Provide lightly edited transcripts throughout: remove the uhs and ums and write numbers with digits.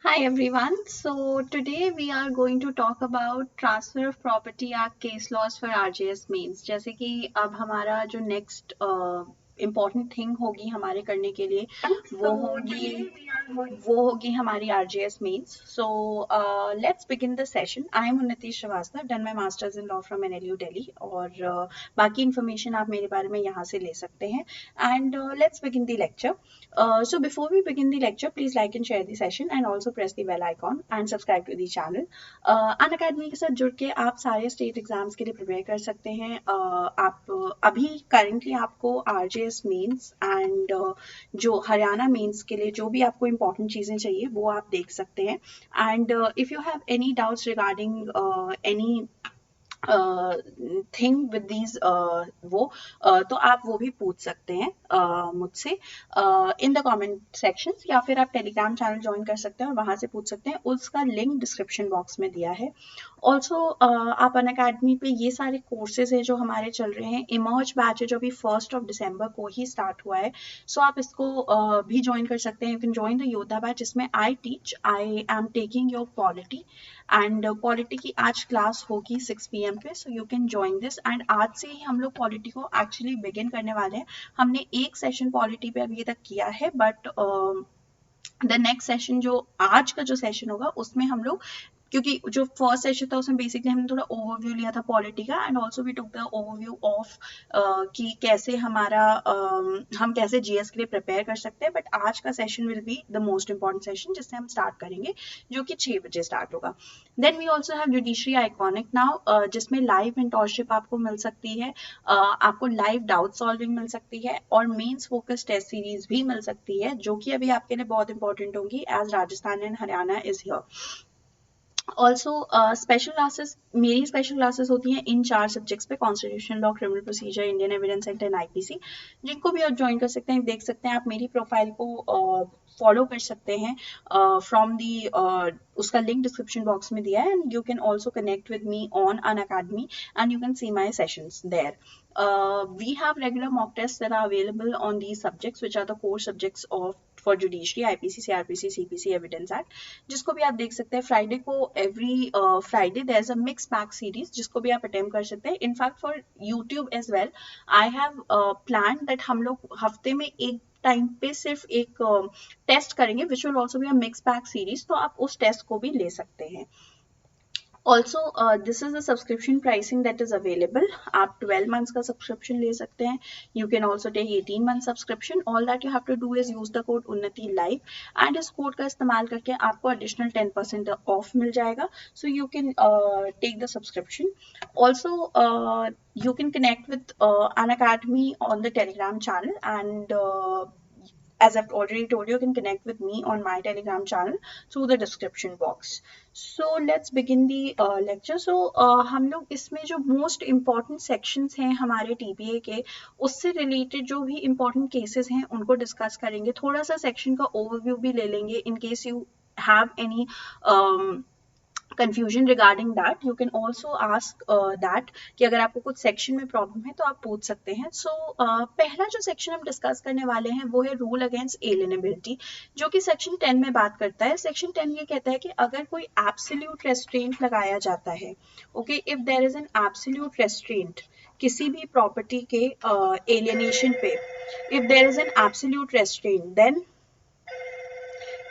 Hi everyone. So today we are going to talk about Transfer of Property Act case laws for RJS means. जैसे कि अब हमारा जो next important thing होगी हमारे करने के लिए वो होगी हमारी RJS means. So let's begin the session. I am Unnati Srivastava, done my masters in law from NLU Delhi और बाकी information आप मेरे बारे में यहाँ से ले सकते हैं. And let's begin the lecture. So before we begin the lecture, please like and share the session and also press the bell icon and subscribe to the channel. Unacademy के साथ जुड़ के आप सारे स्टेट एग्जाम्स के लिए prepare कर सकते हैं. आप अभी करेंटली आपको RJS मेंस एंड जो हरियाणा मेंस के लिए जो भी आपको इम्पोर्टेंट चीज़ें चाहिए वो आप देख सकते हैं. And if you have any doubts regarding any thing with these तो आप वो भी पूछ सकते हैं मुझसे इन द कमेंट सेक्शंस या फिर आप टेलीग्राम चैनल ज्वाइन कर सकते हैं और वहाँ से पूछ सकते हैं. उसका लिंक डिस्क्रिप्शन बॉक्स में दिया है. ऑल्सो आप अनअकैडमी पे ये सारे कोर्सेज है जो हमारे चल रहे हैं. इमर्ज बैच है जो अभी 1 दिसंबर को ही स्टार्ट हुआ है. सो आप इसको भी ज्वाइन कर सकते हैं. यू कैन ज्वाइन द योद्धा बैच जिसमें I am taking your polity and polity की आज क्लास होगी 6 PM पे. So you can join this and आज से ही हम लोग पॉलिटी को एक्चुअली बिगिन करने वाले हैं. हमने एक सेशन पॉलिटी पे अभी तक किया है बट द नेक्स्ट सेशन जो आज का जो सेशन होगा उसमें हम लोग क्योंकि जो फर्स्ट सेशन था उसमें बेसिकली हमने थोड़ा ओवरव्यू लिया था पॉलिटी का and also we took the overview of कि कैसे हमारा हम कैसे जीएस के लिए प्रिपेयर कर सकते हैं. बट आज का session will be the most important session जिससे हम स्टार्ट करेंगे जो कि 6 बजे स्टार्ट होगा. Then we also have judiciary iconic now जिसमें लाइव मेंटोरशिप आपको मिल सकती है. आपको लाइव डाउट सॉल्विंग मिल सकती है और मेंस फोकस टेस्ट सीरीज भी मिल सकती है जो कि अभी आपके लिए बहुत इंपॉर्टेंट होंगी as Rajasthan and Haryana is here. Also special classes मेरी स्पेशल क्लासेस होती हैं इन 4 सब्जेक्ट्स पे: constitution law, criminal procedure, Indian evidence act and IPC. जिनको भी आप ज्वाइन कर सकते हैं, देख सकते हैं. आप मेरी प्रोफाइल को फॉलो कर सकते हैं फ्रॉम दी उसका लिंक डिस्क्रिप्शन बॉक्स में दिया है. And you can also connect with me on Unacademy and you can see my sessions there. We have regular mock tests that are available on these subjects, which are the core subjects for judiciary, IPC, CRPC, CPC, Evidence Act. जिसको भी आप देख सकते हैं. Friday को every Friday there is a mixed pack series जिसको भी आप अटेम्प्ट कर सकते हैं. In fact for YouTube as well I have plan that हम लोग हफ्ते में एक टाइम पे सिर्फ एक टेस्ट करेंगे which will also be a mix pack series. तो आप उस टेस्ट को भी ले सकते हैं. Also, this is the subscription pricing that is available. आप 12 months का subscription ले सकते हैं. You can also take 18 month subscription. All that you have to do is use the code UNNATILIVE and इस code का इस्तेमाल करके आपको additional 10% off मिल जाएगा. So you can take the subscription. Also, you can connect with Unacademy on the Telegram channel and as I've already told you can connect with me on my Telegram channel through the description box. So let's begin the lecture. So हम लोग इसमें जो most important sections हैं हमारे TPA के उससे related जो भी important cases हैं उनको discuss करेंगे. थोड़ा सा section का overview भी ले लेंगे in case you have any confusion regarding that. You can also ask that कि अगर आपको कुछ सेक्शन में प्रॉब्लम है तो आप पूछ सकते हैं. सो पहला जो सेक्शन हम डिस्कस करने वाले हैं वो है रूल अगेंस्ट एलियनेबिलिटी जो कि सेक्शन 10 में बात करता है. सेक्शन 10 ये कहता है कि अगर कोई एब्सोल्यूट रेस्ट्रेंट लगाया जाता है, okay, if there is an absolute restraint किसी भी प्रॉपर्टी के एलियनेशन पे, if there is an absolute restraint then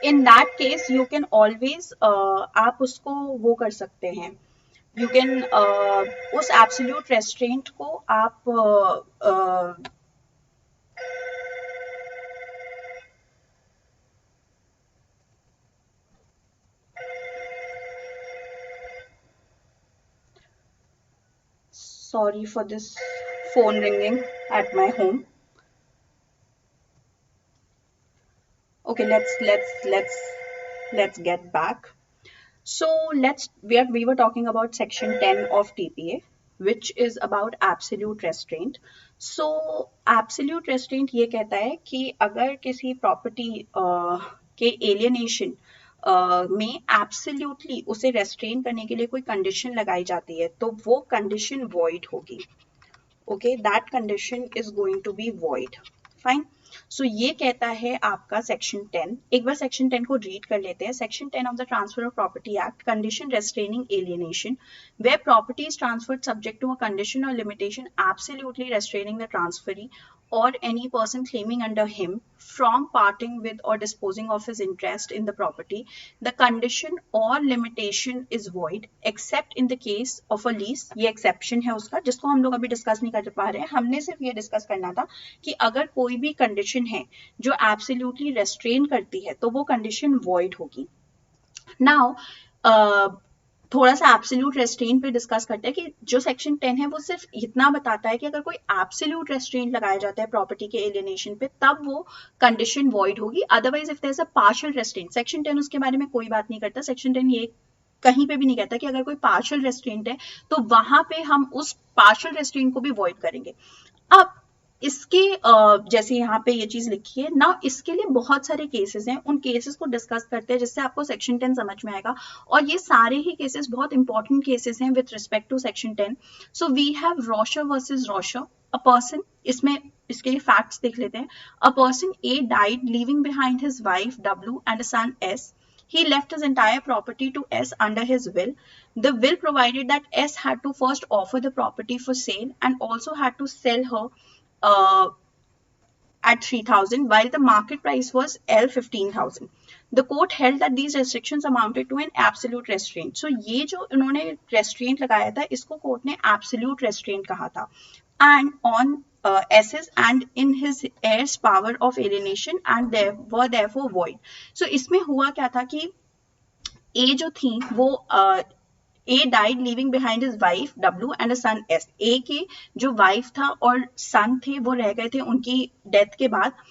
in that case you can always आप उसको वो कर सकते हैं. You can उस absolute restraint को आप sorry for this phone ringing at my home. Okay, let's get back. So we were talking about section 10 of TPA which is about absolute restraint. So absolute restraint ये कहता है कि अगर किसी property के alienation में एब्सोल्युटली उसे restrain करने के लिए कोई कंडीशन लगाई जाती है तो वो कंडीशन वॉइड होगी. Okay, that condition is going to be void. Fine. So ये कहता है आपका सेक्शन 10। एक बार सेक्शन 10 को रीड कर लेते हैं। Section 10 of the transfer of property act, condition restraining alienation, where property is transferred subject to a condition or limitation absolutely restraining the transferee or any person claiming under him from parting with or disposing of his interest in the property, the condition or limitation is void except in the case of a lease। ये exception है उसका, जिसको हम लोग अभी discuss नहीं कर पा रहे हैं। हमने सिर्फ ये डिस्कस करना था कि अगर कोई भी कंडीशन है जो एब्सोल्युटली रेस्ट्रेन करती है तो वो कंडीशन void होगी। नाउ थोड़ा सा एब्सोल्यूट रेस्ट्रेंट पे डिस्कस करते हैं कि जो सेक्शन 10 है वो सिर्फ इतना बताता है कि अगर कोई एब्सोल्यूट रेस्ट्रेंट लगाया जाता है प्रॉपर्टी के एलियनेशन पे तब वो कंडीशन वॉइड होगी। Otherwise if there is a partial restraint, section 10 उसके बारे में कोई बात नहीं करता। सेक्शन 10 ये कहीं पे भी नहीं कहता कि अगर कोई पार्शियल रेस्ट्रेंट है तो वहां पे हम उस पार्शियल रेस्ट्रेंट को भी वॉइड करेंगे। अब इसके जैसे यहाँ पे ये चीज लिखी है ना, इसके लिए बहुत सारे केसेस हैं, उन केसेस को डिस्कस करते हैं जिससे आपको सेक्शन 10 समझ में आएगा। और ये सारे ही केसेस बहुत इंपॉर्टेंट केसेस हैं with respect to section 10। So we have Rosher versus Rosher. A person, इसमें इसके फैक्ट्स देख लेते हैं। A person A died leaving behind his wife W and a son S. He left his entire property to S under his will. The will provided that S had to first offer the property for sale and also had to sell her at 3,000 while the market price was L 15,000. The court held that these restrictions amounted to an absolute restraint. So ये जो इन्होंने restraint लगाया था इसको court ने absolute restraint कहा था। And on S's and in his heirs power of alienation and they were therefore void. So इसमें हुआ क्या था कि A जो थी वो A died leaving behind his wife W and a son S. A के जो वाइफ था और सन थे वो रह गए थे उनकी डेथ के बाद।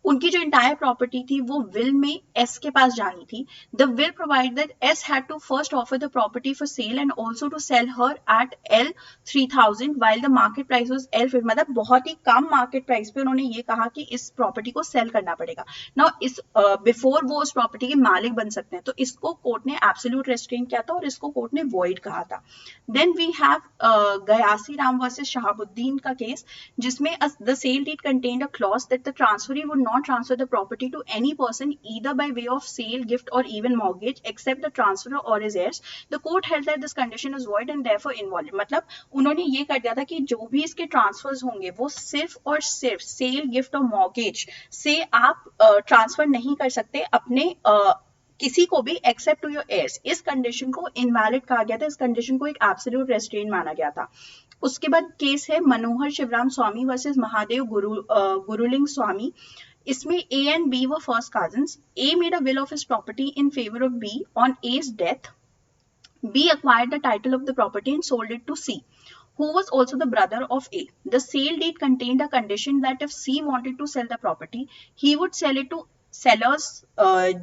उनकी जो इंटायर प्रॉपर्टी थी वो विल में एस के पास जानी थी। The will provide that S had to first offer the property for sale and also to sell her at L 3,000 while the market price was L 15, मतलब बहुत ही कम मार्केट प्राइस पे उन्होंने ये कहा कि इस प्रॉपर्टी को सेल करना पड़ेगा। नाउ इस बिफोर वो उस प्रॉपर्टी के मालिक बन सकते हैं। तो इसको कोर्ट ने एब्सोल्यूट रेस्ट्रेंट किया था और इसको कोर्ट ने वॉइड कहा था। Then we have Gayasi Ram versus Shahabuddin का केस, जिसमें the sale deed contained a clause that the transferee would not transfer the property to any person either by way of sale, gift or even mortgage except the transferor or his heirs. The court held that this condition is void and therefore invalid. मतलब उन्होंने ये कर दिया था कि जो भी इसके ट्रांसफर्स होंगे वो सिर्फ और सिर्फ सेल, गिफ्ट और मॉर्गेज से आप ट्रांसफर नहीं कर सकते अपने किसी को भी एक्सेप्ट टू योर heirs। इस कंडीशन को इनवैलिड कहा गया था, इस कंडीशन को एक एब्सोल्यूट रेस्ट्रेंट माना गया था। उसके बाद केस है मनोहर शिवराम स्वामी वर्सेस महादेव गुरुलिंग स्वामी। इसमें A and B were first cousins. A made a will of his property in favor of B on A's death. B acquired the title of the property and sold it to C, who was also the brother of A. The sale deed contained a condition that if C wanted to sell the property, he would sell it to seller's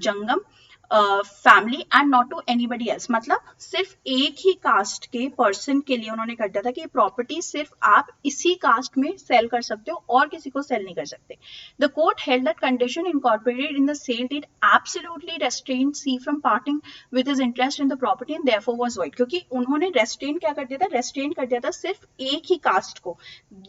Jangam family and not to anybody else. मतलब सिर्फ एक ही cast के person के लिए उन्होंने कर दिया था कि प्रॉपर्टी सिर्फ आप इसी कास्ट में सेल कर सकते हो और किसी को सेल नहीं कर सकते। The court held that condition incorporated in the sale deed absolutely restrain C from parting with his interest in the property and therefore was void. क्योंकि उन्होंने रेस्ट्रेन क्या कर दिया था, रेस्ट्रेन कर दिया था सिर्फ एक ही कास्ट को।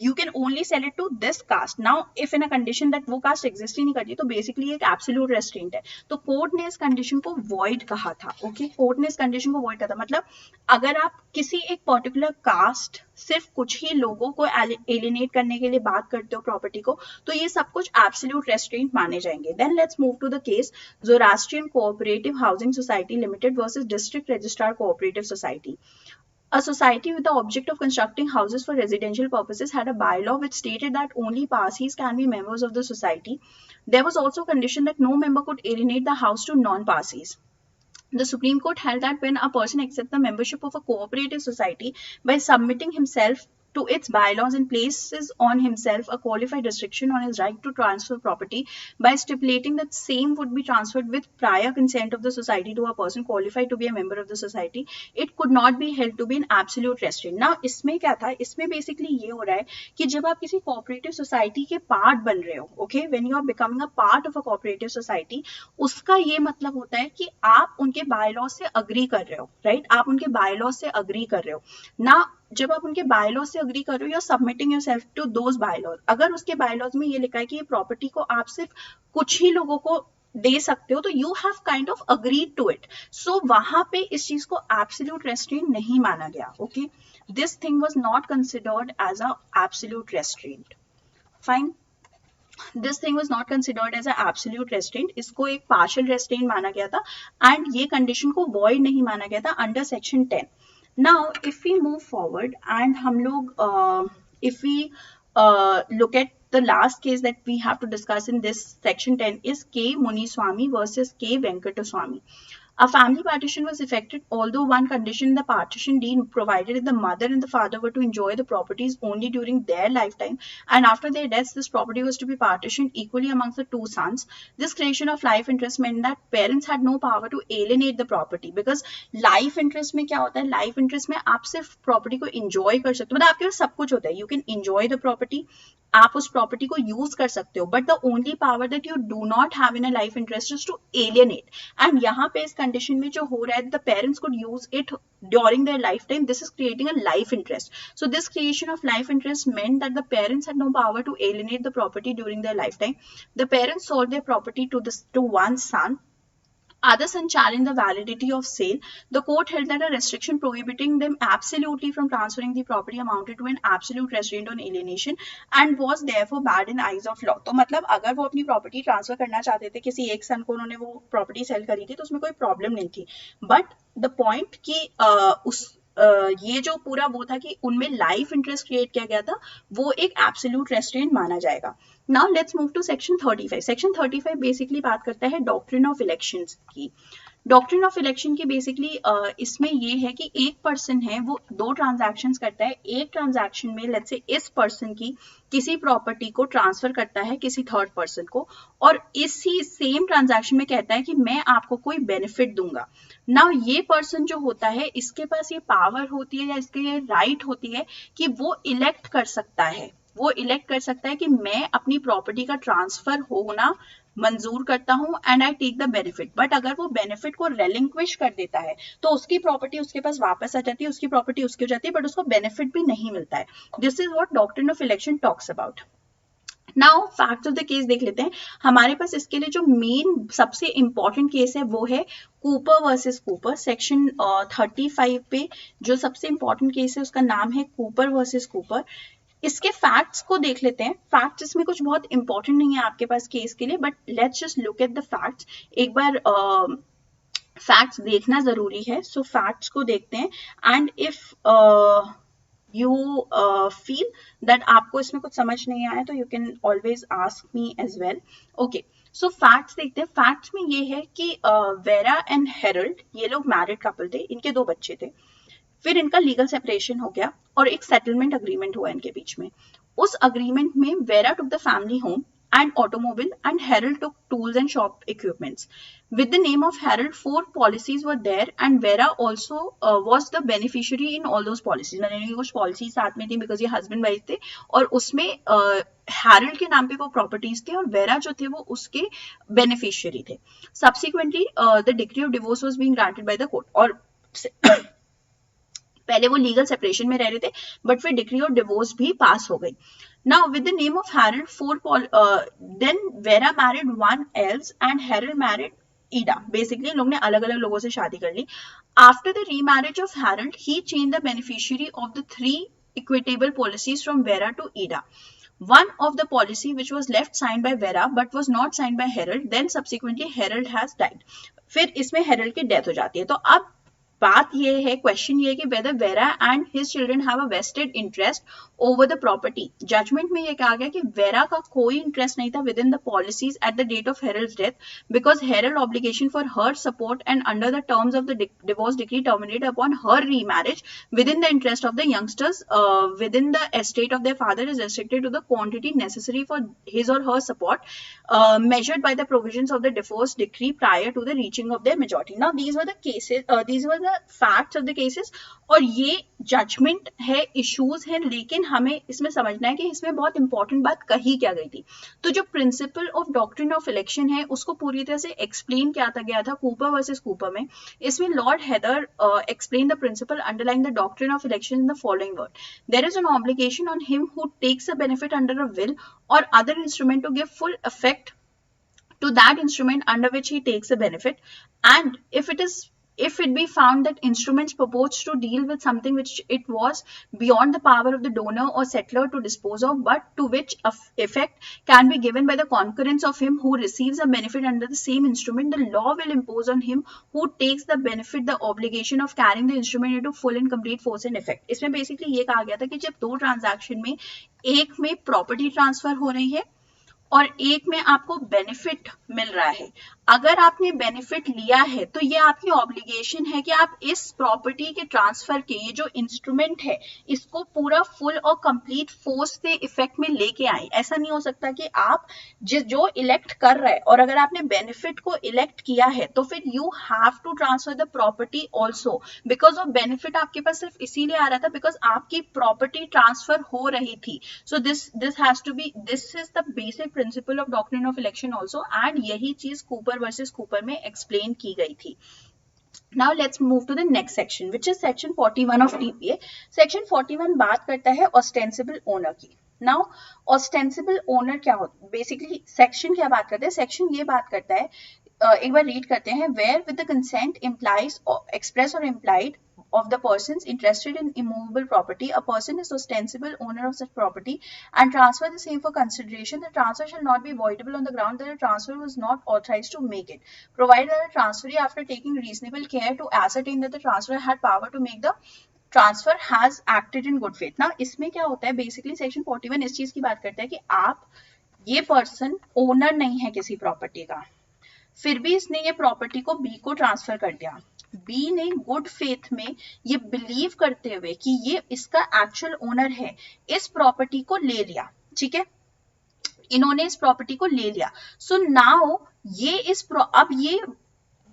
You can only sell it to this caste. Now if in a condition that वो कास्ट एग्जिस्ट ही नहीं करती तो बेसिकली एक एब्सोल्यूट रेस्ट्रेंट है। तो कोर्ट ने इस कंडीशन को वॉइड कहा था। ओके, कोर्ट ने इस कंडीशन को वॉइड कहा था। मतलब अगर आप किसी एक पर्टिकुलर कास्ट सिर्फ कुछ ही लोगों को एलिनेट करने के लिए बात करते हो प्रॉपर्टी को, तो ये सब कुछ एब्सोल्यूट रेस्ट्रेंट माने जाएंगे। Then let's move to the case Zoroastrian cooperative housing society limited versus district registrar cooperative society. A society with the object of constructing houses for residential purposes had a bylaw which stated that only Parsis can be members of the society. There was also a condition that no member could alienate the house to non-Parsis. The Supreme Court held that when a person accepts the membership of a cooperative society by submitting himself to its bylaws and places on himself a qualified restriction on his right to transfer property by stipulating that same would be transferred with prior consent of the society to a person qualified to be a member of the society, it could not be held to be an absolute restraint. Now इसमें क्या था, इसमें basically ये हो रहा है कि जब आप किसी कोऑपरेटिव सोसाइटी के पार्ट बन रहे हो, okay, when you are becoming a part of a cooperative society, उसका ये मतलब होता है कि आप उनके बायलॉ से अग्री कर रहे हो, राइट? आप उनके बायलॉ से अग्री कर रहे हो ना। जब आप उनके बायलॉज से अग्री कर रहे हो, you are submitting yourself to those bylaws. अगर उसके बायलॉज में ये लिखा है कि ये प्रॉपर्टी को आप सिर्फ कुछ ही लोगों को दे सकते हो, तो you have kind of agreed to it. So वहां पे इस चीज को एब्सोल्यूट रेस्ट्रेंट नहीं माना गया। Okay, this thing was not considered as a absolute restraint. Fine, this thing was not considered as a absolute restraint, इसको एक पार्शियल रेस्ट्रेंट माना गया था एंड ये कंडीशन को वॉइड नहीं माना गया था under section 10। Now if we move forward and हम लोग if we look at the last case that we have to discuss in this section 10 is K. Muniswamy versus K. Venkataswamy. A family partition was effected, although one condition in the partition deed provided that the mother and the father were to enjoy the properties only during their lifetime, and after their deaths, this property was to be partitioned equally amongst the two sons. This creation of life interest meant that parents had no power to alienate the property, because life interest में क्या होता है, life interest में आप सिर्फ property को enjoy कर सकते हो, मतलब आपके पास सब कुछ होता है, you can enjoy the property, आप उस प्रॉपर्टी को यूज कर सकते हो, but the only power that you do not have in a life interest is to alienate. And यहाँ पे इस कंडीशन में जो हो रहा है, the parents could use it during their lifetime, this is creating a life interest. So this creation of life interest meant that the parents had no power to alienate the property during their lifetime. The parents sold their property to one son. Other son challenged the validity of sale. The court held that a restriction prohibiting them absolutely from transferring the property amounted to an absolute restraint on alienation and was therefore bad in eyes of law. तो मतलब अगर वो अपनी property transfer करना चाहते थे, किसी एक सन को उन्होंने वो प्रॉपर्टी सेल करी थी, तो उसमें कोई प्रॉब्लम नहीं थी, बट द पॉइंट कि ये जो पूरा वो था कि उनमें लाइफ इंटरेस्ट क्रिएट किया गया था, वो एक एब्सोल्यूट रेस्ट्रेंट माना जाएगा। Now let's move to section 35। Section 35 basically बात करता है डॉक्ट्रिन ऑफ इलेक्शंस की। डॉक्ट्रिन ऑफ इलेक्शन की बेसिकली इसमें ये है कि एक पर्सन है, वो दो ट्रांजैक्शंस करता है। एक ट्रांजैक्शन में लेट्स से इस पर्सन की किसी प्रॉपर्टी को ट्रांसफर करता है किसी थर्ड पर्सन को, और इसी सेम ट्रांजैक्शन में कहता है कि मैं आपको कोई बेनिफिट दूंगा। नाउ ये पर्सन जो होता है, इसके पास ये पावर होती है या इसके ये राइट होती है कि वो इलेक्ट कर सकता है, वो इलेक्ट कर सकता है कि मैं अपनी प्रॉपर्टी का ट्रांसफर होना मंजूर करता हूं and I take the benefit. But अगर वो बेनिफिट को रेलिंक्विश कर देता है तो उसकी प्रॉपर्टी उसके पास वापस आ जाती है, उसकी प्रॉपर्टी उसकी हो जाती है, बट उसको बेनिफिट भी नहीं मिलता है। This is what doctrine of election talks about. Now facts of the case देख लेते हैं। हमारे पास इसके लिए जो मेन सबसे इंपॉर्टेंट केस है वो है कूपर वर्सेस कूपर। सेक्शन 35 पे जो सबसे इंपॉर्टेंट केस है उसका नाम है कूपर वर्सेस कूपर। इसके फैक्ट्स को देख लेते हैं। फैक्ट्स इसमें कुछ बहुत इंपॉर्टेंट नहीं है आपके पास केस के लिए, but let's just look at the facts. एक बार फैक्ट्स देखना जरूरी है, सो फैक्ट्स को देखते हैं and if you feel that आपको इसमें कुछ समझ नहीं आया तो you can always ask me as well. Okay, so facts देखते हैं। फैक्ट्स में ये है कि वेरा एंड हेरल्ड, ये लोग मैरिड कपल थे, इनके दो बच्चे थे, फिर इनका लीगल सेपरेशन हो गया और एक सेटलमेंट अग्रीमेंट हुआ इनके बीच में। उस अग्रीमेंट में vera took the family home and automobile and Harold took tools and shop equipments. With the name of Harold, 4 policies were there and Vera also was the beneficiary in all those policies. मतलब कुछ policies साथ में थी because ये husband wife थे और उसमें Harold के नाम पे वो properties थे और Vera जो थे वो उसके beneficiary थे। Subsequently, the decree of divorce was being granted by the court और पहले वो लीगल सेपरेशन में रह रहे थे बट फिर डिक्री ऑफ डिवोर्स भी पास हो गई। Now with the name of Harold then Vera married one else and Harold married Ida. Basically लोग ने अलग अलग लोगों से शादी कर ली। After the remarriage of Harold he change the beneficiary of the 3 equitable policies from Vera to Ida. One of the policy which was left signed by Vera but was not signed by Harold, then subsequently Harold has died. फिर इसमें Harold की death हो जाती है। तो अब बात ये है, क्वेश्चन ये है कि whether Vera and his children have a vested interest over the property. Judgement में ये कहा गया कि Vera का कोई इंटरेस्ट नहीं था within the policies at the date of Harold's death because Harold obligation for her support and under the terms of the divorce decree terminated upon her remarriage within the interest of the youngsters within the estate of their father is restricted to the quantity necessary for his or her support measured by the provisions of the divorce decree prior to the reaching of their majority. Now these were the cases, these were the facts of the cases, और ये judgement है, issues हैं, लेकिन हमें इसमें समझना है कि इसमें बहुत इंपॉर्टेंट बात कही क्या गई थी। तो जो principal of doctrine of election है उसको पूरी तरह से एक्सप्लेन किया गया था कूपर वर्सेस कूपर में। इसमें Lord Hather explain the principle underlying the doctrine of election in the following word: there is an obligation on him who takes a benefit under a will or other instrument to give full effect to that instrument under which he takes a benefit, and if it be found that instruments proposed to deal with something which it was beyond the power of the donor or settler to dispose of, but to which effect can be given by the concurrence of him who receives a benefit under the same instrument, the law will impose on him who takes the benefit the obligation of carrying the instrument into full and complete force and effect. इसमें basically ये कहा गया था कि जब दो transaction में एक में प्रॉपर्टी ट्रांसफर हो रही है और एक में आपको बेनिफिट मिल रहा है, अगर आपने बेनिफिट लिया है तो ये आपकी ऑब्लिगेशन है कि आप इस प्रॉपर्टी के ट्रांसफर के ये जो इंस्ट्रूमेंट है इसको पूरा फुल और कंप्लीट फोर्स से इफेक्ट में लेके आए। ऐसा नहीं हो सकता कि आप जो इलेक्ट कर रहे हैं और अगर आपने बेनिफिट को इलेक्ट किया है तो फिर you have to transfer the property also, because of benefit आपके पास सिर्फ इसीलिए आ रहा था बिकॉज आपकी प्रॉपर्टी ट्रांसफर हो रही थी। So this has to be, this is the basic principle of doctrine of election also, and यही चीज कूपर वर्सेस कूपर में एक्सप्लेन की गई थी। Now let's move to the next section, which is section 41 of TPA. Section 41 बात करता है ostensible owner की। Now ostensible owner क्या होता है? Basically section क्या बात करता है? Section ये बात करता है, एक बार रीड करते हैं, where with the consent implies or express or implied of the persons interested in immovable property, a person is ostensible owner of such property and transfer the same for consideration. The transfer shall not be voidable on the ground that the transfer was not authorized to make it, provided that the transferee, after taking reasonable care to ascertain that the transferor had power to make the transfer, has acted in good faith. Now इसमें क्या होता है, basically section 41 इस चीज की बात करता है कि आप, ये पर्सन ओनर नहीं है किसी प्रॉपर्टी का, फिर भी इसने ये प्रॉपर्टी को बी को ट्रांसफर कर दिया। बी ने गुड फेथ में ये बिलीव करते हुए कि ये इसका एक्चुअल ओनर है, इस प्रॉपर्टी को ले लिया। ठीक है, इन्होंने इस प्रॉपर्टी को ले लिया। सो नाउ ये अब ये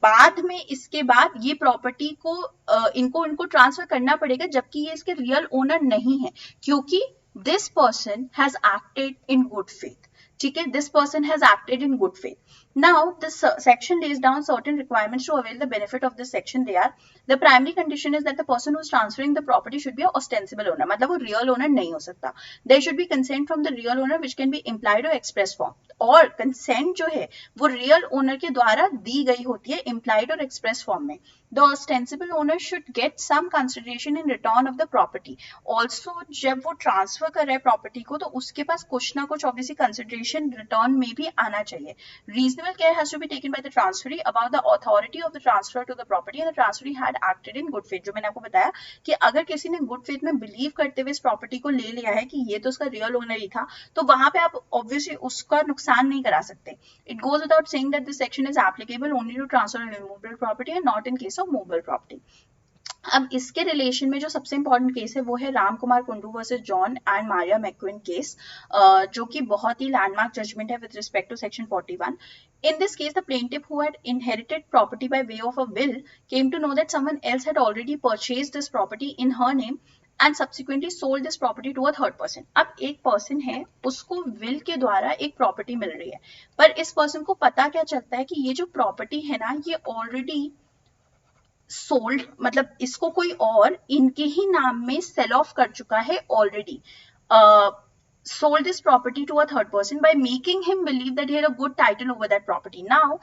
बाद में, इसके बाद ये प्रॉपर्टी को इनको ट्रांसफर करना पड़ेगा, जबकि ये इसके रियल ओनर नहीं है, क्योंकि this person has acted in good faith. ठीक है, this person has acted in good faith. Now this section lays down certain requirements to avail the benefit of this section. They are: the primary condition is that the person who is transferring the property should be an ostensible owner, मतलब वो real owner नहीं हो सकता। There should be consent from the real owner which can be implied or express form, और consent जो है वो real owner के द्वारा दी गई होती है implied और express form में। The ostensible owner should get some consideration in return of the property. Also जब वो ट्रांसफर कर रहा है प्रॉपर्टी को तो उसके पास कुछ ना कुछ ऑब्वियसली कंसिडरेशन रिटर्न में भी आना चाहिए। Reasonable care has to be taken by the transferee about the authority of the transfer to the property and the transferee had acted in good faith। जो मैंने आपको बताया कि अगर किसी ने गुड फेथ में बिलीव करते हुए इस प्रॉपर्टी को ले लिया है कि ये तो उसका रियल ओनर ही था, तो वहां पे आप ऑब्वियसली उसका नुकसान नहीं करा सकते। It goes without saying that this section is applicable only to transfer of immovable property and not in case of movable property. अब इसके रिलेशन में जो सबसे इंपॉर्टेंट केस है वो है Ram Kumar Kundu versus John and Maria McQueen case, जो कि बहुत ही लैंडमार्क जजमेंट है with respect to section 41. In this case, the plaintiff who had inherited property by way of a will came to know that someone else had already purchased this property in her name and subsequently sold this property to a third person. अब एक person है, उसको will के द्वारा एक property मिल रही है, पर इस पर्सन को पता क्या चलता है कि ये जो प्रॉपर्टी है ना, ये ऑलरेडी सोल्ड, मतलब इसको कोई और इनके ही नाम में सेल ऑफ कर चुका है already. sold this property to a third person by making him believe that he had a good title over that property. Now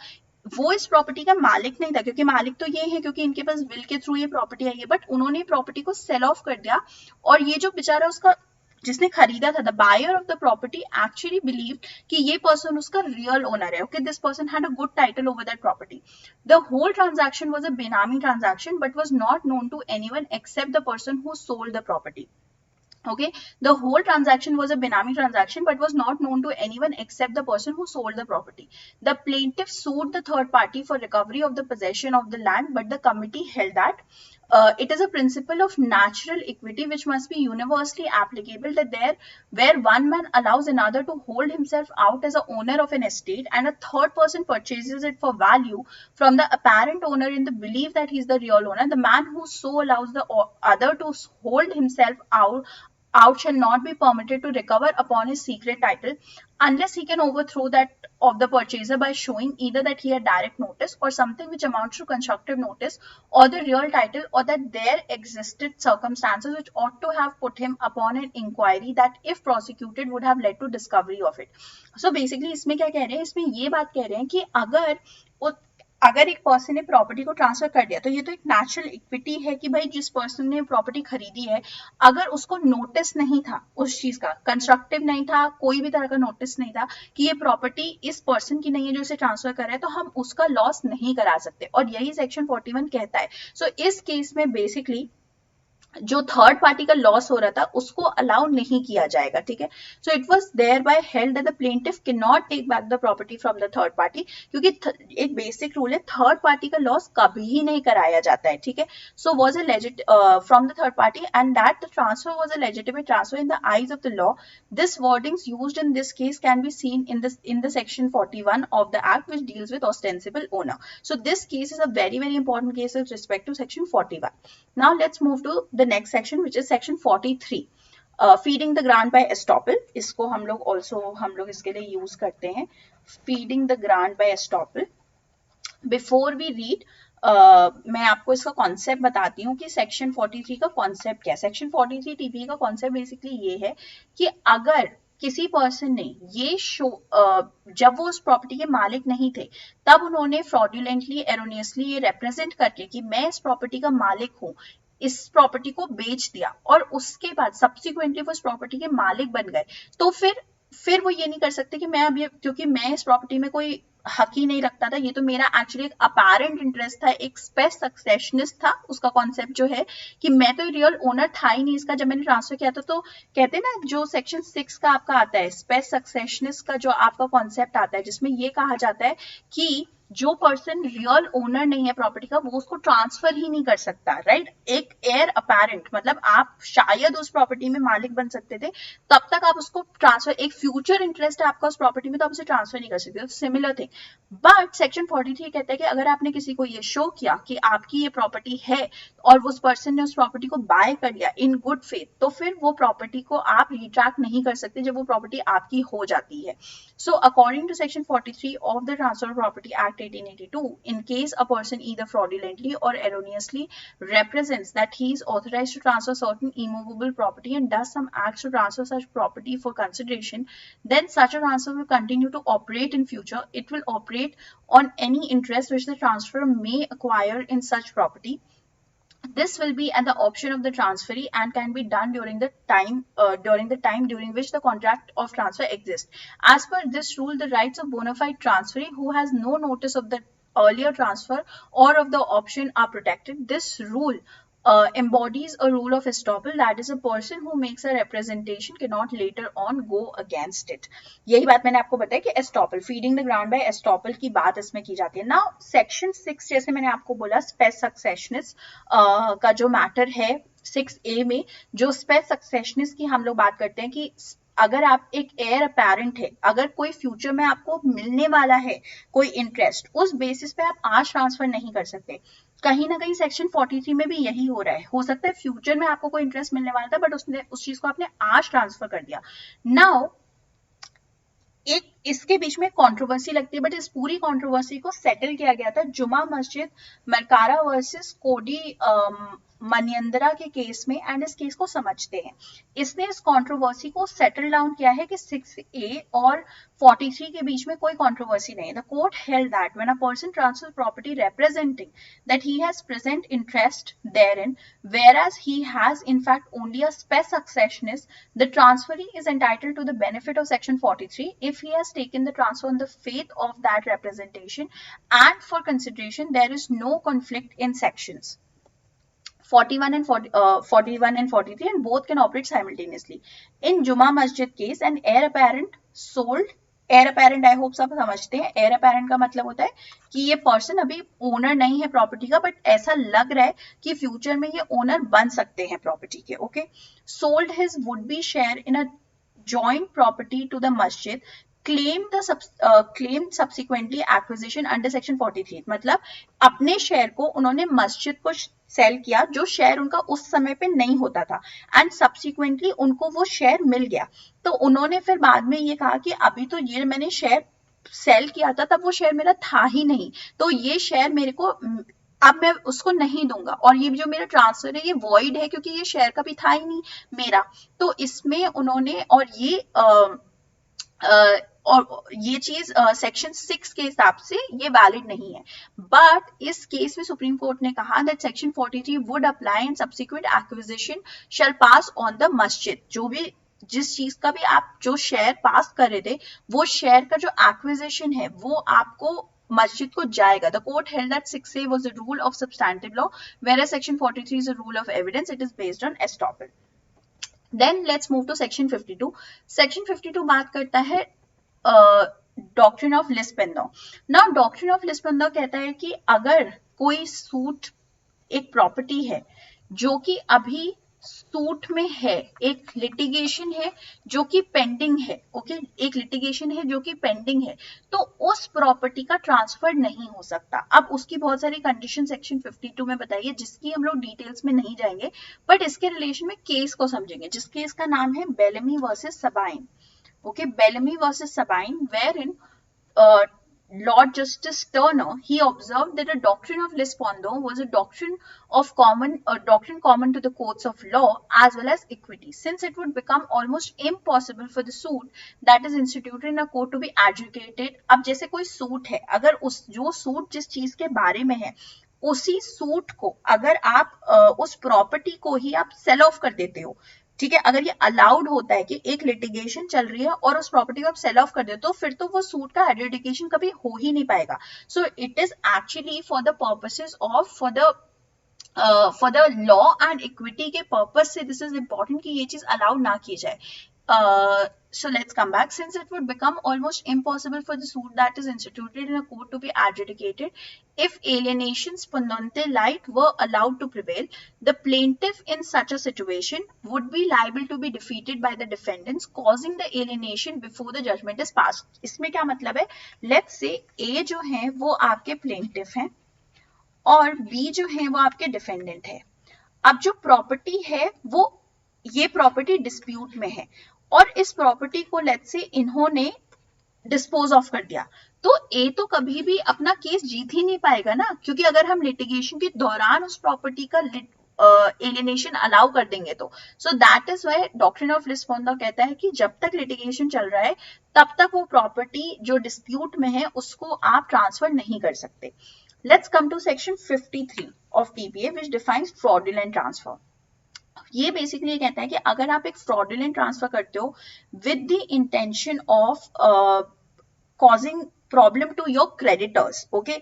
वो इस प्रॉपर्टी का मालिक नहीं था, क्योंकि मालिक तो ये है क्योंकि इनके पास विल के थ्रू ये प्रॉपर्टी आई है, बट उन्होंने प्रॉपर्टी को सेल ऑफ कर दिया और ये जो बेचारा उसका जिसने खरीदा था, the buyer of the property actually believe कि ये पर्सन उसका रियल ओनर है। Okay, this person had a good title over that property. The whole transaction was a benami transaction but was not known to anyone except the person who sold the property. Okay, the whole transaction was a benami transaction but was not known to anyone except the person who sold the property. The plaintiff sued the third party for recovery of the possession of the land, but the committee held that it is a principle of natural equity which must be universally applicable, that there where one man allows another to hold himself out as a owner of an estate and a third person purchases it for value from the apparent owner in the belief that he is the real owner, the man who so allows the other to hold himself out shall not be permitted to recover upon his secret title unless he can overthrow that of the purchaser by showing either that he had direct notice or something which amounts to constructive notice or the real title, or that there existed circumstances which ought to have put him upon an inquiry that if prosecuted would have led to discovery of it. So basically इसमें क्या कह रहे हैं, इसमें ये बात कह रहे हैं कि अगर एक पर्सन ने प्रॉपर्टी को ट्रांसफर कर दिया तो ये तो एक नेचुरल इक्विटी है कि भाई जिस पर्सन ने प्रॉपर्टी खरीदी है अगर उसको नोटिस नहीं था उस चीज का, कंस्ट्रक्टिव नहीं था, कोई भी तरह का नोटिस नहीं था कि ये प्रॉपर्टी इस पर्सन की नहीं है जो इसे ट्रांसफर कर रहा है, तो हम उसका लॉस नहीं करा सकते, और यही सेक्शन 41 कहता है. सो इस केस में बेसिकली जो थर्ड पार्टी का लॉस हो रहा था उसको अलाउ नहीं किया जाएगा. ठीक है. So it was thereby held that the plaintiff can not take back the property from the third party, क्योंकि एक बेसिक रूल है थर्ड पार्टी का लॉस कभी ही नहीं कराया जाता है. ठीक है. So was a legit from the third party and that the transfer was a legitimate transfer in the eyes of the law. This wordings used in this case can be seen in the section 41 of the act which deals with ostensible owner. So this case is a very important case with respect to section 41. Now let's move to the next section which is section 43. Feeding the grant by estoppel. इसको हम लोग इसके लिए use करते हैं. Feeding the grant by estoppel. Before we read, मैं आपको इसका कॉन्सेप्ट बताती हूँ कि सेक्शन 43 का कॉन्सेप्ट क्या है. सेक्शन 43 टीपी का कॉन्सेप्ट बेसिकली ये है कि अगर किसी पर्सन ने ये जब वो उस प्रॉपर्टी के मालिक नहीं थे तब उन्होंने फ्रॉडुलेंटली एरोनियसली ये रिप्रेजेंट करके कि मैं इस प्रॉपर्टी का मालिक हूँ, इस प्रॉपर्टी को बेच दिया और उसके बाद सब्सिक्वेंटली वो इस प्रॉपर्टी के मालिक बन गए, तो फिर वो ये नहीं कर सकते कि मैं अभी क्योंकि मैं इस प्रॉपर्टी में कोई हक ही नहीं रखता था, ये तो मेरा एक्चुअली एक अपेरेंट इंटरेस्ट था, एक स्पेस सक्सेशनिस्ट था. उसका कॉन्सेप्ट जो है कि मैं तो रियल ओनर था ही नहीं इसका जब मैंने ट्रांसफर किया था. तो कहते हैं ना जो सेक्शन 6 का आपका आता है स्पेस सक्सेशनिस्ट का जो आपका कॉन्सेप्ट आता है जिसमें ये कहा जाता है कि जो पर्सन रियल ओनर नहीं है प्रॉपर्टी का वो उसको ट्रांसफर ही नहीं कर सकता. राइट. एक एयर अपेरेंट मतलब आप शायद उस प्रॉपर्टी में मालिक बन सकते थे, तब तक आप उसको ट्रांसफर, एक फ्यूचर इंटरेस्ट है आपका उस प्रॉपर्टी में तो आप उसे ट्रांसफर नहीं कर सकते. Similar thing. बट सेक्शन 43 कहता है कि अगर आपने किसी को ये शो किया कि आपकी ये प्रॉपर्टी है और उस पर्सन ने उस प्रॉपर्टी को बाय कर लिया इन गुड फेथ, तो फिर वो प्रॉपर्टी को आप रिट्रैक्ट नहीं कर सकते जब वो प्रॉपर्टी आपकी हो जाती है. So according to section 43 of the transfer property act 1882, in case a person either fraudulently or erroneously represents that he is authorized to transfer certain immovable property and does some acts to transfer such property for consideration, then such a transfer will continue to operate in future. It will operate on any interest which the transferor may acquire in such property. This will be at the option of the transferee and can be done during the time during which the contract of transfer exists. As per this rule, the rights of bona fide transferee who has no notice of the earlier transfer or of the option are protected. This rule embodies a rule of estoppel, that is a person who makes a representation cannot later on go against it. यही बात मैंने आपको बताया कि estoppel, feeding the grant by estoppel की बात इसमें की जाती है. Now section 6 जैसे मैंने आपको बोला स्पेस सक्सेशनिस्ट का जो मैटर है 6A में, जो स्पेस सक्सेशनिस्ट की हम लोग बात करते हैं कि अगर आप एक एयर अपेरेंट है, अगर कोई फ्यूचर में आपको मिलने वाला है कोई इंटरेस्ट, उस बेसिस पे आप आज ट्रांसफर नहीं कर सकते. कहीं ना कहीं सेक्शन 43 में भी यही हो रहा है. हो सकता है फ्यूचर में आपको कोई इंटरेस्ट मिलने वाला था बट उसने उस चीज को आपने आज ट्रांसफर कर दिया. नाउ एक इसके बीच में कंट्रोवर्सी लगती है बट इस पूरी कंट्रोवर्सी को सेटल किया गया था जुमा मस्जिद मरकारा वर्सेस कोडी मनियंदरा के केस में, एंड इस केस को समझते हैं. इसने इस कंट्रोवर्सी को सेटल डाउन किया है कि 6A और 43 के बीच में कोई कंट्रोवर्सी नहीं है. The court held that when a person transfer property representing that he has present interest therein whereas he has in fact only a spes successionist, the transferee is entitled to the benefit of section 43 if he has taken the transfer on the faith of that representation and for consideration there is no conflict in sections 41 and 43 and both can operate simultaneously. In Juma Masjid case, an heir apparent sold air apparent I hope सब समझते हैं। Air apparent का मतलब होता है कि ये person अभी ओनर नहीं है प्रॉपर्टी का, बट ऐसा लग रहा है कि फ्यूचर में ये ओनर बन सकते हैं प्रॉपर्टी के। Okay, sold his would be share in a joint property to the masjid, claim subsequently acquisition under section 43, मतलब अपने शेयर को उन्होंने मस्जिद को सेल किया जो शेयर उनका उस समय पे नहीं होता था, एंड सब्सिक्वेंटली उनको वो शेयर मिल गया। तो उन्होंने फिर बाद में ये कहा कि अभी तो ये मैंने शेयर सेल किया था, तब वो शेयर मेरा था ही नहीं, तो ये शेयर मेरे को अब मैं उसको नहीं दूंगा, और ये जो मेरा ट्रांसफर है ये वॉइड है क्योंकि ये शेयर कभी था ही नहीं मेरा। तो इसमें उन्होंने, और ये चीज सेक्शन 6 के हिसाब से ये वैलिड नहीं है, बट इस केस में सुप्रीम कोर्ट ने कहा that section 43 would apply and subsequent acquisition shall pass on the masjid. जो भी जिस चीज का भी आप जो शेयर पास कर रहे थे, वो शेयर का जो एक्विजिशन है वो आपको मस्जिद को जाएगा। The court held that 6A was a rule of substantive law, whereas section 43 is a rule of evidence. It is based on estoppel. Then let's move to section 52. Section 52 बात करता है doctrine of lis pendens. Now doctrine of lis pendens कहता है कि अगर कोई suit, एक property है जो कि अभी सूट में है, एक लिटिगेशन है जो कि पेंडिंग है, ओके, एक लिटिगेशन है जो कि पेंडिंग है, तो उस प्रॉपर्टी का ट्रांसफर नहीं हो सकता। अब उसकी बहुत सारी कंडीशन सेक्शन 52 में बताइए, जिसकी हम लोग डिटेल्स में नहीं जाएंगे, बट इसके रिलेशन में केस को समझेंगे, जिस केस का नाम है Bellamy versus Sabine. Okay, Bellamy versus Sabine, wherein Lord Justice Turner, he observed that a doctrine of Lispando was a doctrine common to the courts of law as well as equity, since it would become almost impossible for the suit that is instituted in a court to be adjudicated. अब जैसे कोई suit है, अगर जो suit जिस चीज के बारे में है, उसी सूट को अगर आप उस प्रॉपर्टी को ही आप सेल ऑफ कर देते हो, ठीक है, अगर ये अलाउड होता है कि एक लिटिगेशन चल रही है और उस प्रॉपर्टी को आप सेल ऑफ कर दे, तो फिर तो वो सूट का एडजुडिकेशन कभी हो ही नहीं पाएगा। So it is actually for the purposes of for the law and equity के पर्पज से दिस इज इंपॉर्टेंट कि ये चीज अलाउड ना की जाए। So let's come back. Since it would become almost impossible for the suit that is instituted in a court to be adjudicated if alienation sponte light were allowed to prevail, the plaintiff in such a situation would be liable to be defeated by the defendants, causing the alienation before the judgment is passed. इसमें क्या मतलब है? Let's say A जो है वो आपके plaintiff हैं और B जो है वो आपके defendant है। अब जो प्रॉपर्टी है वो ये प्रॉपर्टी डिस्प्यूट में है और इस प्रॉपर्टी को लेट्स से इन्होंने डिस्पोज ऑफ कर दिया, तो ए तो कभी भी अपना केस जीत ही नहीं पाएगा ना, क्योंकि अगर हम लिटिगेशन के दौरान उस प्रॉपर्टी का एलिनेशन अलाउ कर देंगे तो so that is why doctrine of lis pendens कहता है कि जब तक लिटिगेशन चल रहा है तब तक वो प्रॉपर्टी जो डिस्प्यूट में है उसको आप ट्रांसफर नहीं कर सकते। Let's come to section 53 of PPA which defines fraudulent transfer. ये बेसिकली कहता है कि अगर आप एक फ्रॉडुलेंट ट्रांसफर करते हो with the intention of causing problem to your creditors, okay,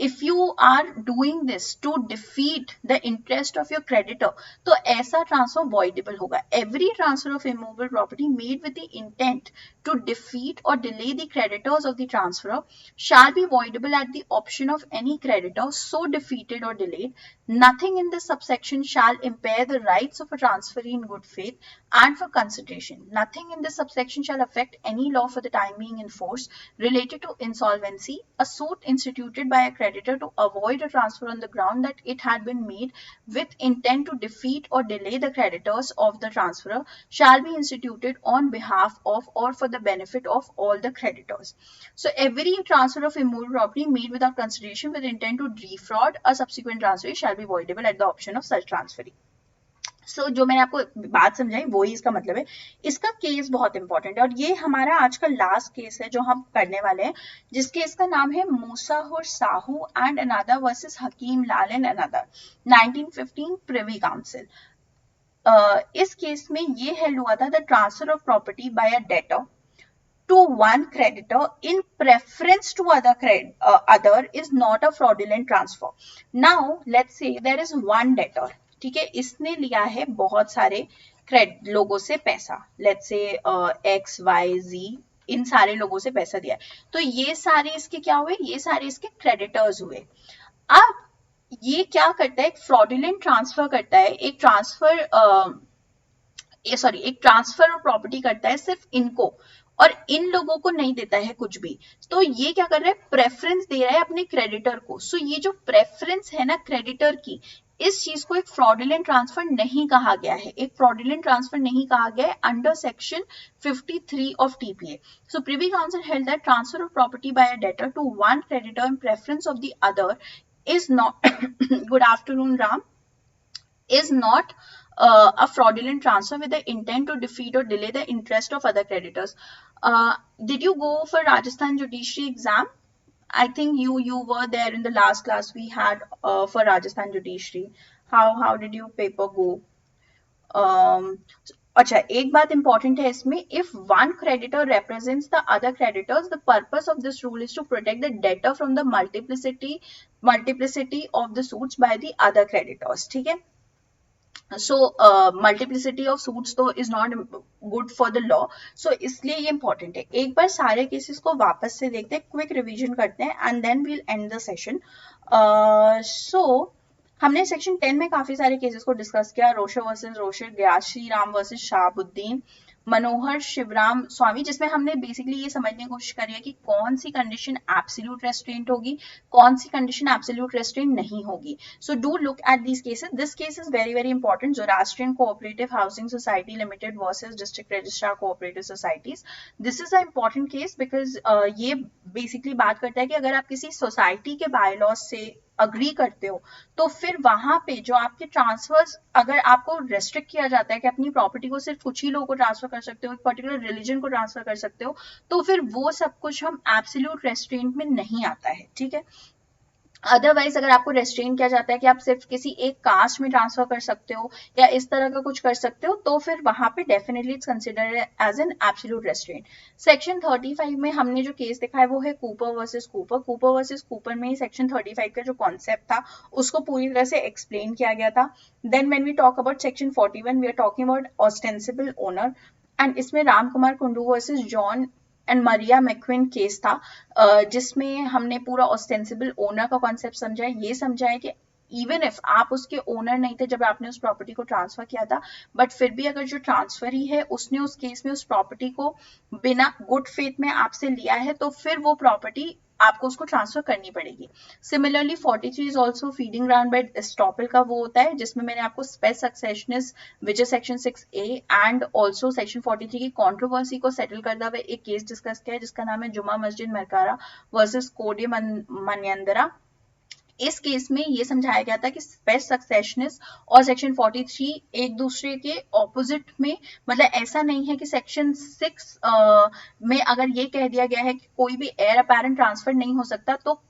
if you are doing this to defeat the interest of your creditor, तो ऐसा ट्रांसफर voidable होगा। Every transfer of immovable property made with the intent to defeat or delay the creditors of the transferor shall be voidable at the option of any creditor so defeated or delayed. Nothing in this subsection shall impair the rights of a transferee in good faith and for consideration. Nothing in this subsection shall affect any law for the time being in force related to insolvency. A suit instituted by a creditor to avoid a transfer on the ground that it had been made with intent to defeat or delay the creditors of the transferor shall be instituted on behalf of or for the benefit of all the creditors. So every transfer of immovable property made without consideration with intent to defraud a subsequent transferee shall be voidable at the option of such transferee. So, जो मैंने आपको बात समझाई वो ही इसका मतलब है। इसका केस बहुत इंपॉर्टेंट है और ये हमारा आज का लास्ट केस है जो हम करने वाले हैं, जिस केस का नाम है Musahur Sahu and another versus Hakim Lal and another 1915 privy council. इस केस में ये हेल्ड हुआ था the transfer of property by a debtor to one creditor in preference to other is not a fraudulent transfer. Now let's say there is one debtor, ठीक है, इसने लिया है बहुत सारे लोगों से पैसा, लेट्स से एक्स वाई जी इन सारे लोगों से पैसा दिया है। तो ये सारे इसके क्या हुए, ये सारे इसके क्रेडिटर्स हुए। अब ये क्या करता है, एक फ्रॉडुलेंट ट्रांसफर करता है, एक ट्रांसफर ऑफ प्रॉपर्टी करता है सिर्फ इनको, और इन लोगों को नहीं देता है कुछ भी। तो ये क्या कर रहा है, प्रेफरेंस दे रहा है अपने क्रेडिटर को। सो ये जो प्रेफरेंस है ना क्रेडिटर की, इस चीज को एक फ्रॉडुलेंट ट्रांसफर नहीं कहा गया है, एक फ्रॉडुलेंट ट्रांसफर नहीं कहा गया है under section 53 of TPA. So Privy Council held that transfer of property by a debtor to one creditor in preference of the other is not good afternoon Ram, is not a fraudulent transfer with the intent to defeat or delay the interest of other creditors. Did you go for Rajasthan Judiciary exam? I think you were there in the last class we had for Rajasthan Judiciary. How did your paper go? अच्छा, एक बात important है इसमें, if one creditor represents the other creditors, the purpose of this rule is to protect the debtor from the multiplicity of the suits by the other creditors. ठीक है, so multiplicity of suits तो is not good for the law, so इसलिए ये important है। एक बार सारे cases को वापस से देखते हैं, क्विक रिवीजन करते हैं and then we'll end the session. So हमने सेक्शन 10 में काफी सारे केसेस को डिस्कस किया, Rosher versus Rosher, Gyasi Ram versus Shahbuddin, Manohar Shivram Swami, जिसमें हमने बेसिकली ये समझने की कोशिश करी है कि कौन सी कंडीशन एब्सोल्यूट रेस्ट्रेंट होगी, कौन सी कंडीशन एब्सोल्यूट रेस्ट्रेंट नहीं होगी। So do look at these cases, this case is very very important. Zoroastrian cooperative housing society limited versus district registrar cooperative societies. This is a important case because ये basically बात करता है कि अगर आप किसी सोसाइटी के बायलॉज से अग्री करते हो तो फिर वहां पे जो आपके ट्रांसफर्स, अगर आपको रेस्ट्रिक्ट किया जाता है कि अपनी प्रॉपर्टी को सिर्फ कुछ ही लोगों को ट्रांसफर कर सकते हो, एक पर्टिकुलर रिलीजन को ट्रांसफर कर सकते हो, तो फिर वो सब कुछ हम एब्सोल्यूट रेस्ट्रेंट में नहीं आता है। ठीक है, अदरवाइज अगर आपको रेस्ट्रेन किया जाता है कि आप सिर्फ किसी एक कास्ट में ट्रांसफर कर सकते हो या इस तरह का कुछ कर सकते हो, तो फिर वहां पे definitely it's considered as an absolute restrain. Section 35 में हमने जो केस देखा है वो है Cooper versus Cooper. Cooper versus Cooper में सेक्शन 35 का जो कॉन्सेप्ट था उसको पूरी तरह से एक्सप्लेन किया गया था। Then when we talk about section 41 we are talking about ostensible owner, and इसमें Ram Kumar Kundu versus John and Maria McQueen case था, जिसमें हमने पूरा ऑस्टेंसिबल ओनर का कॉन्सेप्ट समझा है। ये समझा है कि इवन इफ आप उसके ओनर नहीं थे जब आपने उस प्रॉपर्टी को ट्रांसफर किया था, बट फिर भी अगर जो ट्रांसफर ही है उसने उस केस में उस प्रॉपर्टी को बिना गुड फेथ में आपसे लिया है, तो फिर वो प्रॉपर्टी आपको उसको ट्रांसफर करनी पड़ेगी। Similarly 43 is also feeding ground by estoppel का वो होता है, जिसमें मैंने आपको spes successionis which is section 6A and also section 43 की कंट्रोवर्सी को सेटल करता हुआ एक केस डिस्कस किया है जिसका नाम है जुमा मस्जिद मरकारा वर्सेस कोडे मनियंदरा। इस केस में ये समझाया गया था कि स्पेस सक्सेशनिस्ट और सेक्शन 43 एक दूसरे के ऑपोजिट में, मतलब ऐसा नहीं है कि सेक्शन 6 में अगर ये कह दिया गया है कि कोई भी एयर अपैरेंट ट्रांसफर नहीं हो सकता, तो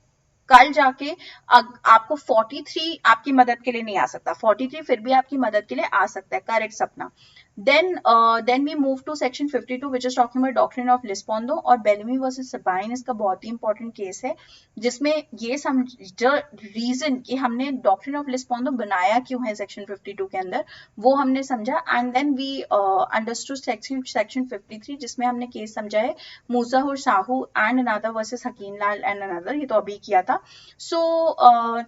कल जाके आपको 43 आपकी मदद के लिए नहीं आ सकता, 43 फिर भी आपकी मदद के लिए आ सकता है। करेक्ट सपना। Then we move to section 52 which is talking about doctrine of Lispondo और Bellamy versus Sabine। इसका बहुत ही इंपॉर्टेंट केस है जिसमें ये समझ रीजन कि हमने डॉक्ट्रिन ऑफ लिस्पोंडो बनाया क्यों है सेक्शन 52 के अंदर, वो हमने समझा। And then we understood section 53 जिसमें हमने केस समझा है Mujhar Sahu and another versus Hakim Lal and another, ये तो अभी किया था। So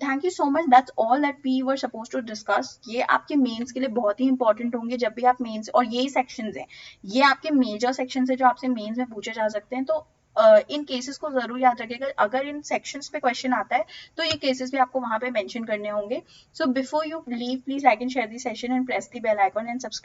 thank you so much, that's all that we were suppose to discuss. ये आपके मेंस के लिए बहुत ही इंपॉर्टेंट होंगे जब भी आप मेंस, और यही सेक्शंस हैं, ये आपके मेजर सेक्शंस है जो आपसे मेंस में पूछे जा सकते हैं। तो इन केसेस को जरूर याद रखिएगा, अगर इन सेक्शंस पे क्वेश्चन आता है तो ये केसेस भी आपको वहां पे मेंशन करने होंगे। So before you leave please like and share the session and press the bell icon and subscribe.